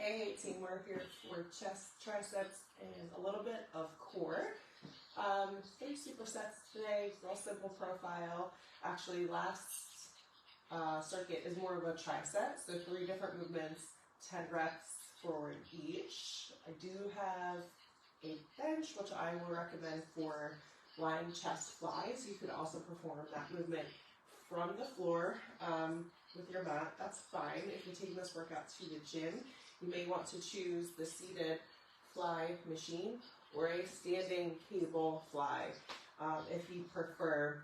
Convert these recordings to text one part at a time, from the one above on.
Hey team, we're here for chest, triceps, and a little bit of core. 3 supersets today, real simple profile. Actually, last circuit is more of a tricep, so 3 different movements, 10 reps for each. I do have a bench, which I will recommend for lying chest flies. You could also perform that movement from the floor with your mat. That's fine. If you're taking this workout to the gym, you may want to choose the seated fly machine or a standing cable fly if you prefer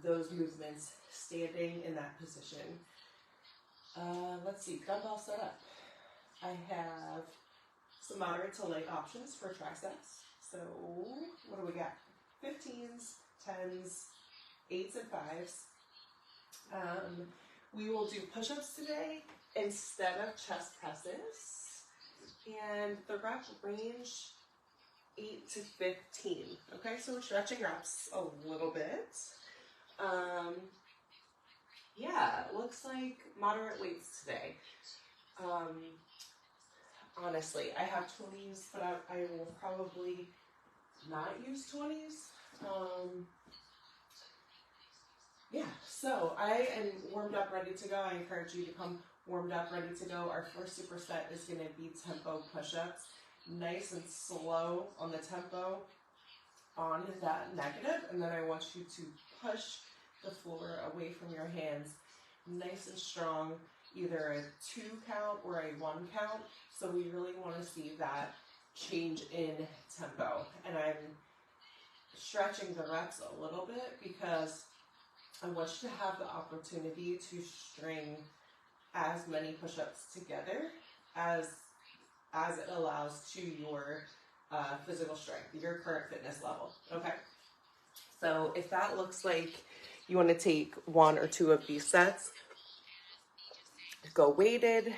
those movements standing in that position. Let's see, dumbbell setup. I have some moderate to light options for triceps. So what do we got? 15s, 10s, 8s, and 5s. We will do push-ups today instead of chest presses. And the rep range 8 to 15. Okay, so we're stretching reps a little bit. Yeah, it looks like moderate weights today. Honestly, I have 20s, but I will probably not use 20s. Yeah, so I am warmed up, ready to go. I encourage you to come warmed up, ready to go. Our first superset is going to be tempo push-ups. Nice and slow on the tempo on that negative, and then I want you to push the floor away from your hands. Nice and strong, either a 2 count or a 1 count. So we really want to see that change in tempo. And I'm stretching the reps a little bit because I want you to have the opportunity to string as many push-ups together as it allows to your physical strength, your current fitness level, okay? So if that looks like you want to take 1 or 2 of these sets, go weighted,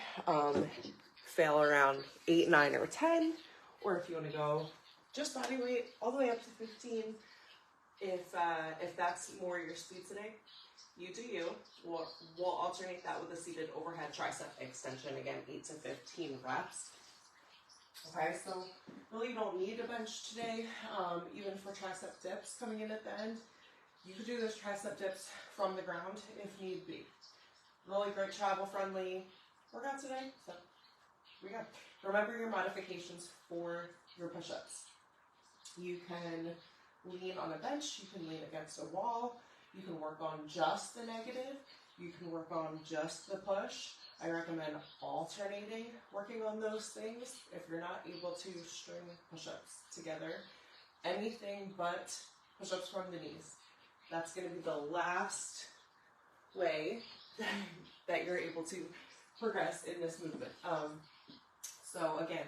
fail around 8, 9, or 10, or if you want to go just body weight all the way up to 15, if that's more your speed today, you do you. We'll alternate that with a seated overhead tricep extension, again, 8 to 15 reps. Okay, so really you don't need a bench today, even for tricep dips coming in at the end. You could do those tricep dips from the ground if need be. Really great travel friendly workout today, so here we go. Remember your modifications for your push-ups. You can lean on a bench, you can lean against a wall, you can work on just the negative, you can work on just the push. I recommend alternating, working on those things. If you're not able to string push-ups together, anything but push-ups from the knees. That's going to be the last way that you're able to progress in this movement. So again,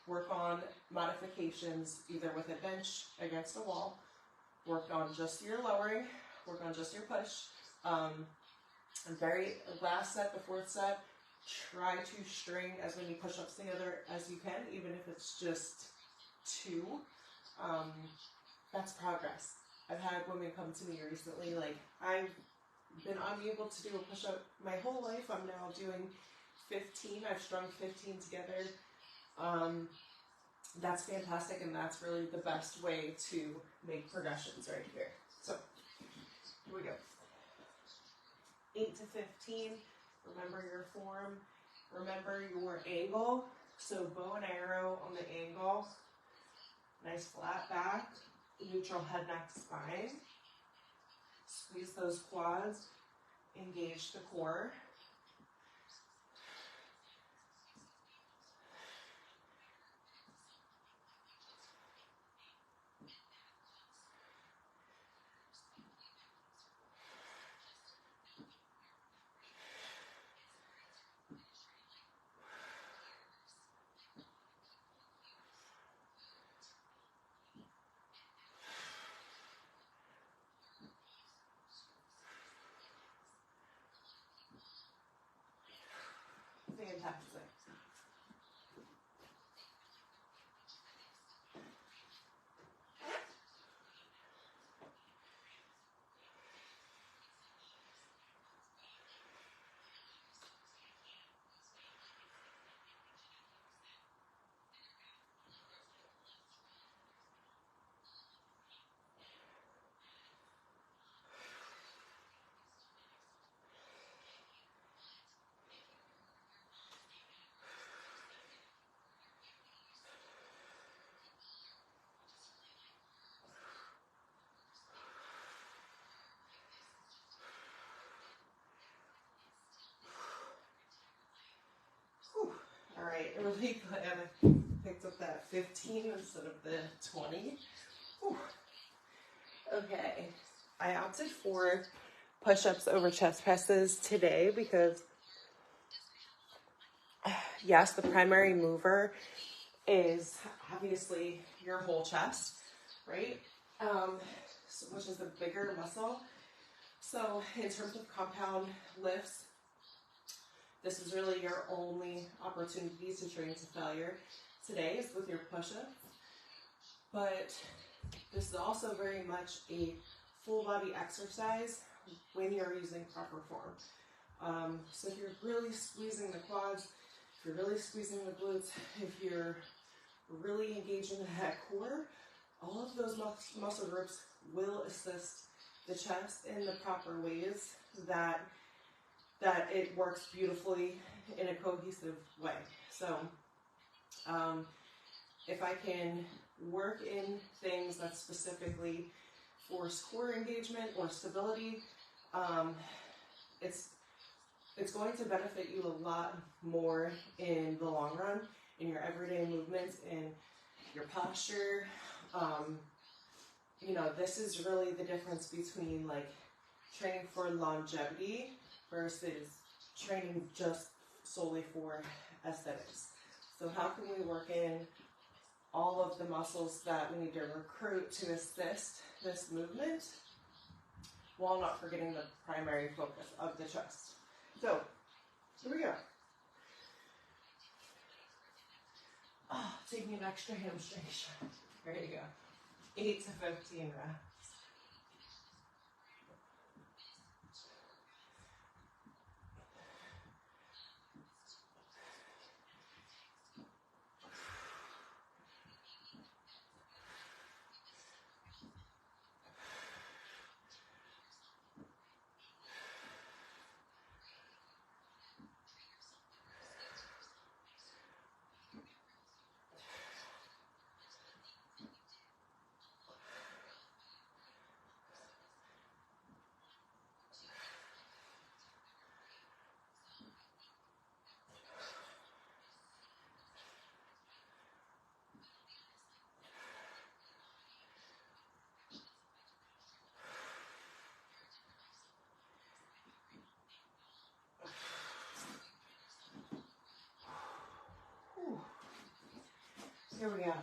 work on modifications either with a bench against a wall, work on just your lowering, work on just your push. And last set, the 4th set, try to string as many push-ups together as you can, even if it's just 2. That's progress. I've had women come to me recently, like, I've been unable to do a push-up my whole life. I'm now doing 15. I've strung 15 together. That's fantastic, and that's really the best way to make progressions right here. So, here we go. 8 to 15, remember your form, remember your angle, so bow and arrow on the angle, nice flat back, neutral head, neck, spine, squeeze those quads, engage the core. really glad I picked up that 15 instead of the 20. Whew. Okay, I opted for push-ups over chest presses today because, yes, the primary mover is obviously your whole chest, right? Which is the bigger muscle. So in terms of compound lifts, this is really your only opportunity to train to failure today is with your push-ups. But this is also very much a full body exercise when you're using proper form. So if you're really squeezing the quads, if you're really squeezing the glutes, if you're really engaging that core, all of those muscle groups will assist the chest in the proper ways that it works beautifully in a cohesive way. So if I can work in things that's specifically for core engagement or stability, it's going to benefit you a lot more in the long run, in your everyday movements, in your posture. You know, this is really the difference between like training for longevity versus training just solely for aesthetics. So how can we work in all of the muscles that we need to recruit to assist this movement while not forgetting the primary focus of the chest? So, here we go. Oh, taking an extra hamstring stretch. There you go. 8 to 15 reps. Here we go.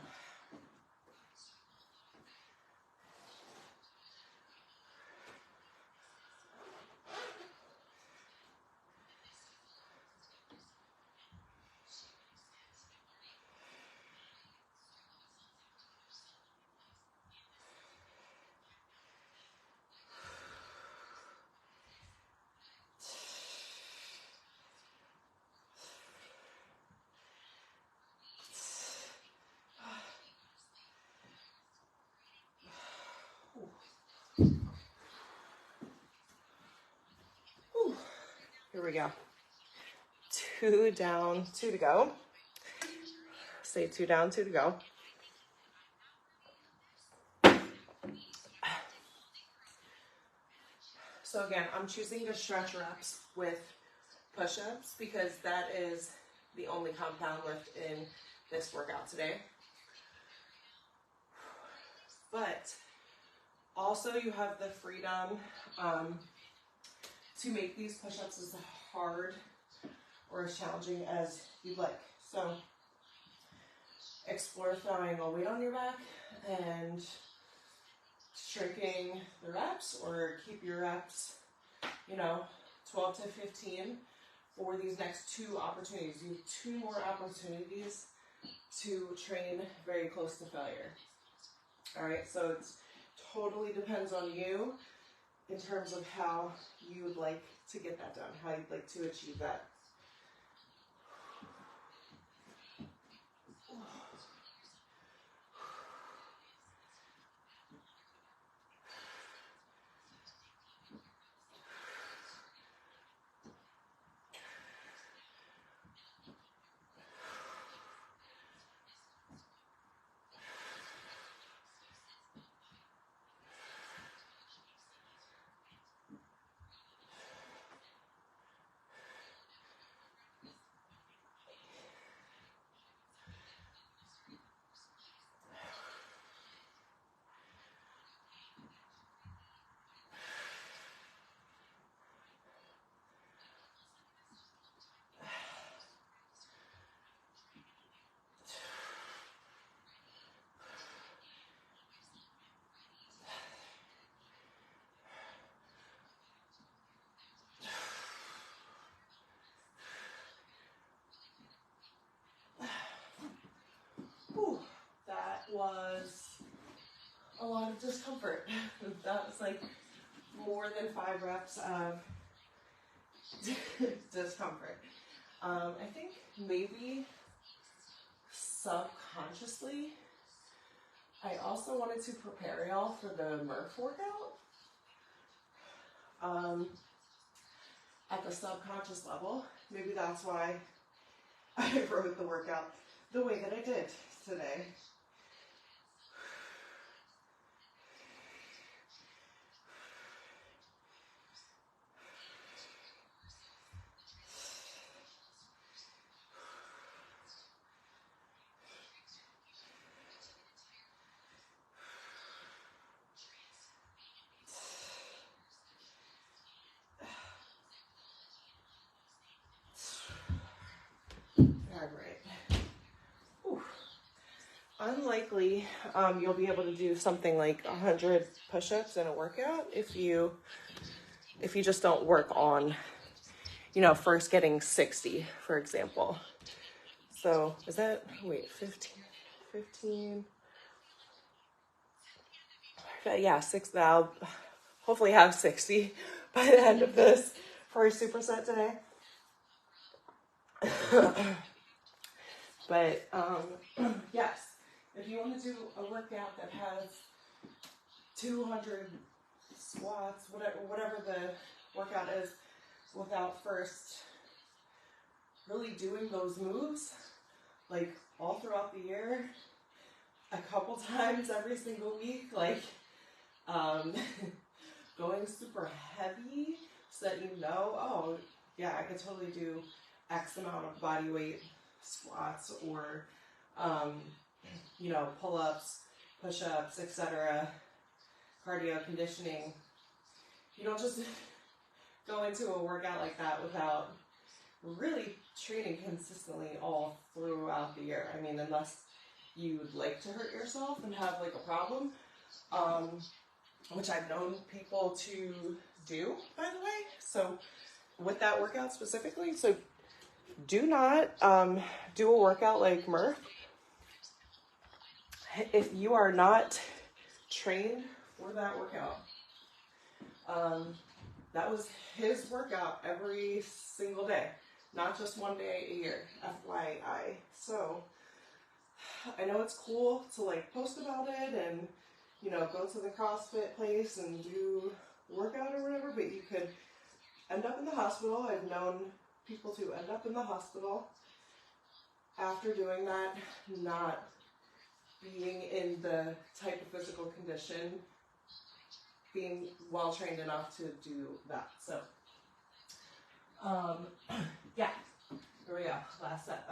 Here we go. 2 down, 2 to go. Say 2 down, 2 to go. So again, I'm choosing to stretch reps with push-ups because that is the only compound lift in this workout today. But also you have the freedom to make these push-ups as hard or as challenging as you'd like. So explore throwing a weight on your back and shrinking the reps, or keep your reps, 12 to 15 for these next 2 opportunities. You have 2 more opportunities to train very close to failure. All right, so it totally depends on you in terms of how you would like to get that done, how you'd like to achieve that. discomfort. That was like more than 5 reps of discomfort. I think maybe subconsciously, I also wanted to prepare y'all for the Murph workout. At the subconscious level, maybe that's why I wrote the workout the way that I did today. Unlikely you'll be able to do something like 100 push-ups in a workout if you just don't work on, you know, first getting 60, for example. So is that, wait, 15? Yeah, I'll hopefully have 60 by the end of this first superset today. But yes, if you want to do a workout that has 200 squats, whatever the workout is, without first really doing those moves, like all throughout the year, a couple times every single week, like going super heavy so that you know, oh yeah, I could totally do X amount of body weight squats or you know, pull-ups, push-ups, etc., cardio conditioning. You don't just go into a workout like that without really training consistently all throughout the year. I mean, unless you would like to hurt yourself and have like a problem, which I've known people to do, by the way. So with that workout specifically, so do not do a workout like Murph if you are not trained for that workout. That was his workout every single day, not just one day a year, FYI. So I know it's cool to like post about it and, you know, go to the CrossFit place and do workout or whatever, but you could end up in the hospital. I've known people to end up in the hospital after doing that, not being in the type of physical condition, being well trained enough to do that. So, yeah, here we go. Last set.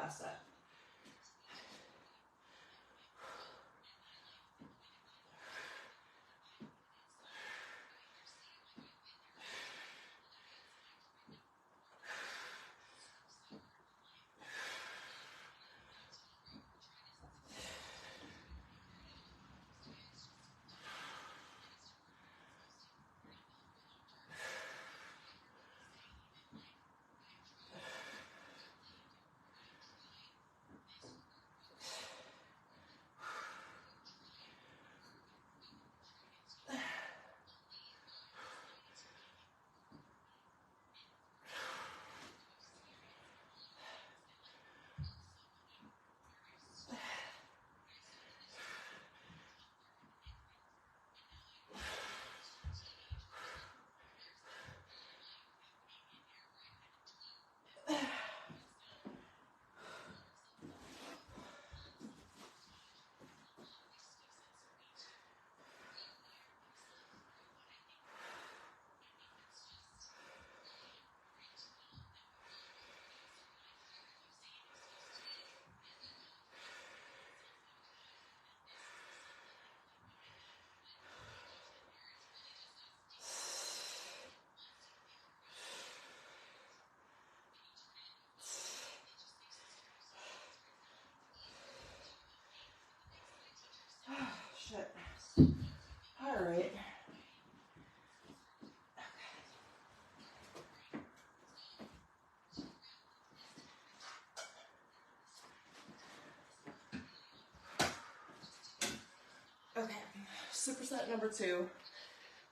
superset number 2,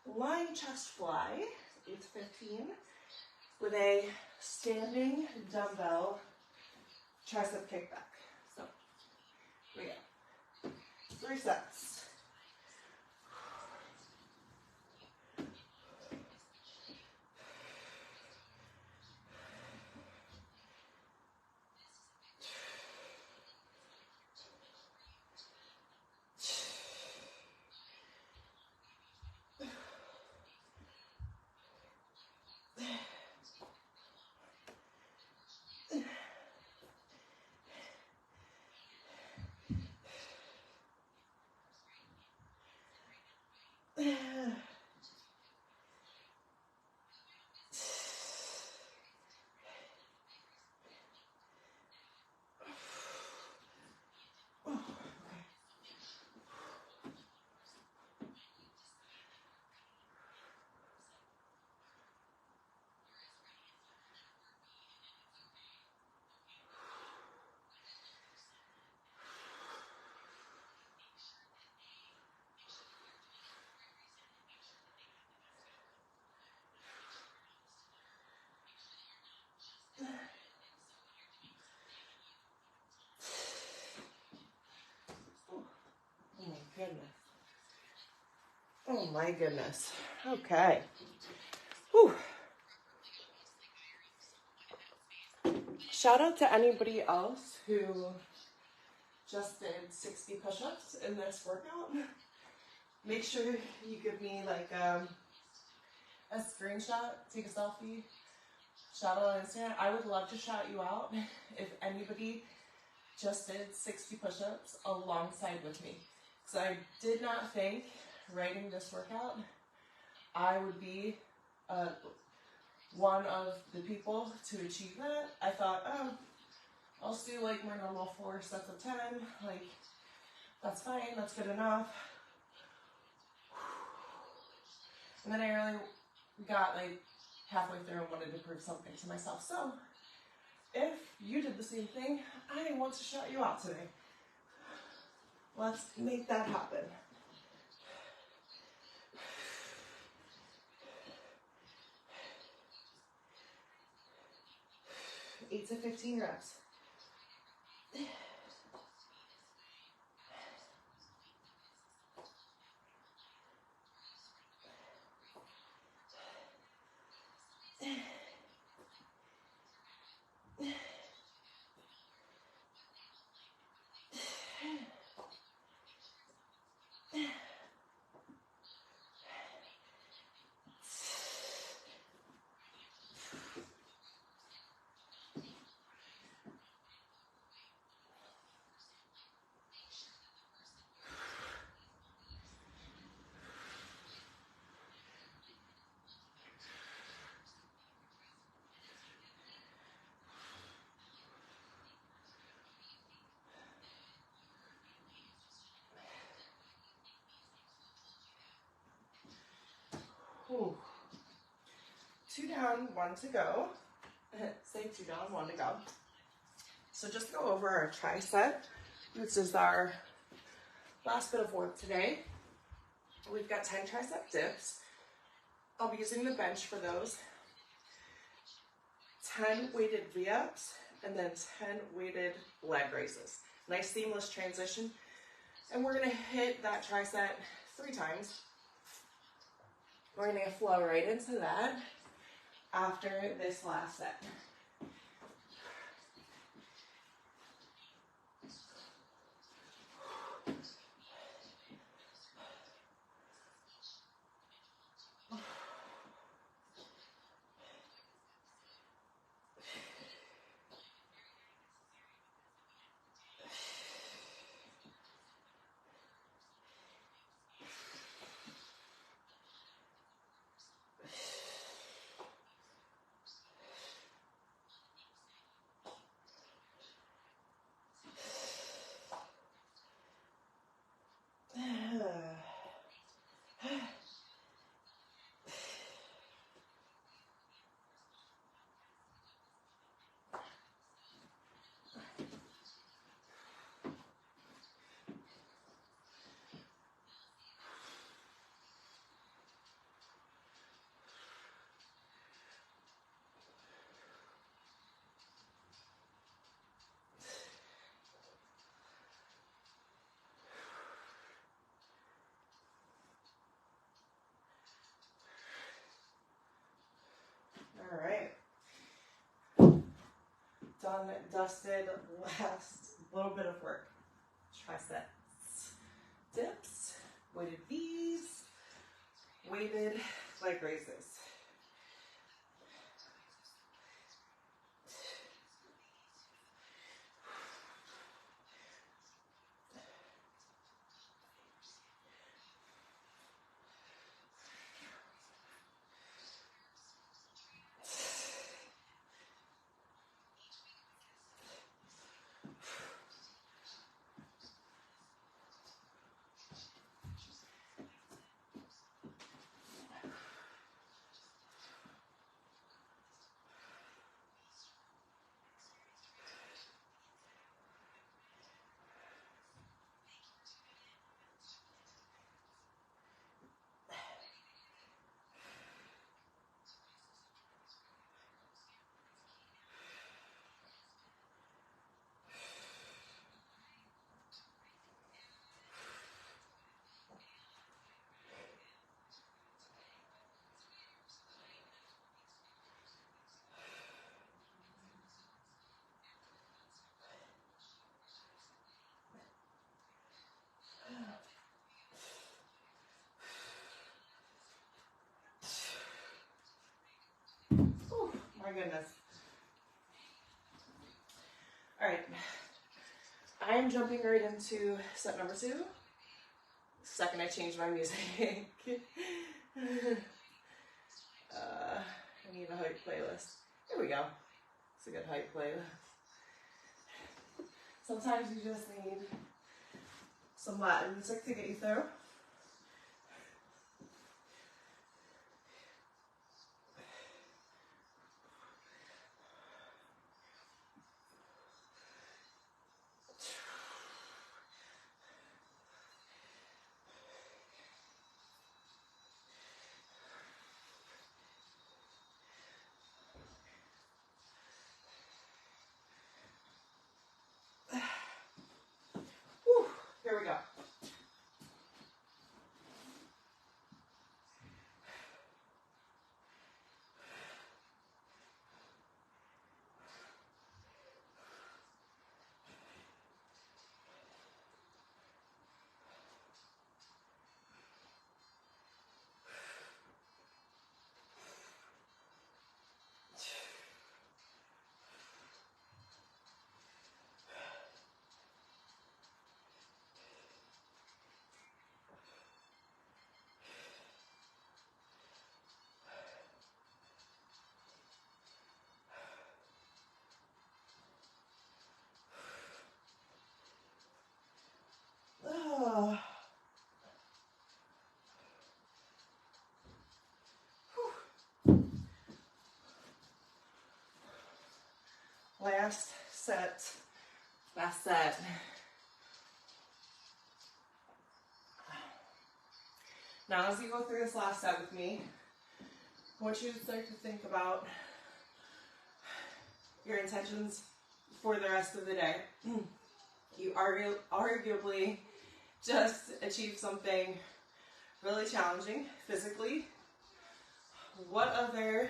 lying chest fly, 8 to 15, with a standing dumbbell tricep kickback. So, here we go. 3 sets. Goodness. Oh my goodness. Okay. Whew. Shout out to anybody else who just did 60 push-ups in this workout. Make sure you give me like a screenshot, take a selfie, shout out on Instagram. I would love to shout you out if anybody just did 60 push-ups alongside with me. So I did not think writing this workout I would be one of the people to achieve that. I thought, oh, I'll just do like my normal 4 sets of 10, like that's fine, that's good enough. And then I really got like halfway through and wanted to prove something to myself. So if you did the same thing, I want to shout you out today. Let's make that happen. Eight to 15 reps. Ooh. 2 down, 1 to go. Say 2 down, 1 to go. So just go over our tricep. This is our last bit of work today. We've got 10 tricep dips. I'll be using the bench for those. 10 weighted V-ups and then 10 weighted leg raises. Nice seamless transition. And we're gonna hit that tricep 3 times. We're gonna flow right into that after this last set. done, dusted. Last little bit of work. Triceps. Dips. Weighted V's. Weighted leg raises. Whew, my goodness. All right. I am jumping right into set number 2. Second I change my music. I need a hype playlist. Here we go. It's a good hype playlist. Sometimes you just need some Latin music to get you through. Whew, here we go. Oh. Last set. Now as you go through this last set with me, I want you to start to think about your intentions for the rest of the day. You arguably just achieved something really challenging physically. What other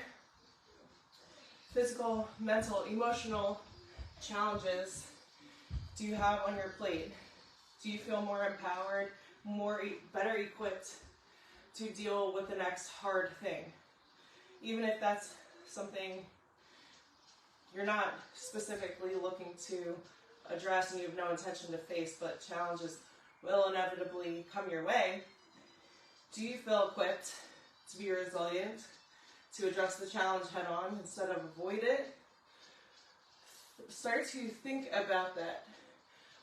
physical, mental, emotional challenges do you have on your plate? Do you feel more empowered, better equipped to deal with the next hard thing? Even if that's something you're not specifically looking to address and you have no intention to face, but challenges will inevitably come your way, do you feel equipped to be resilient, to address the challenge head on instead of avoid it? Start to think about that.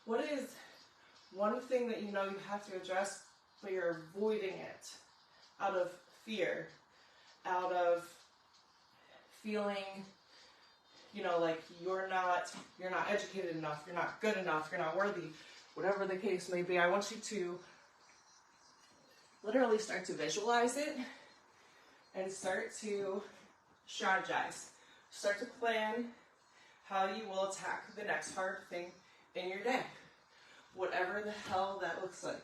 What is one thing that you know you have to address, but you're avoiding it out of fear, out of feeling, like you're not educated enough, you're not good enough, you're not worthy, whatever the case may be. I want you to literally start to visualize it and start to strategize. Start to plan how you will attack the next hard thing in your day, whatever the hell that looks like.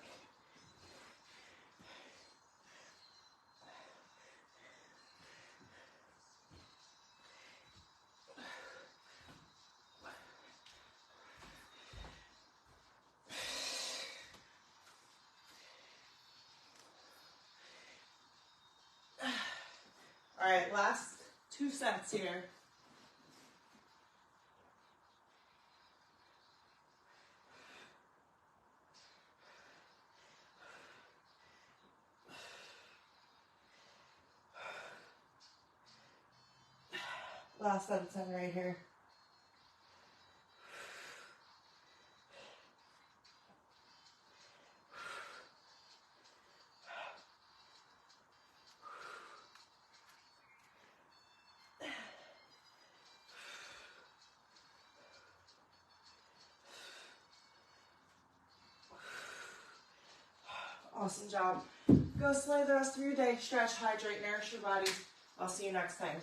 All right, last 2 sets here. Last set of 10 right here. Awesome job. Go slay the rest of your day. Stretch, hydrate, nourish your body. I'll see you next time.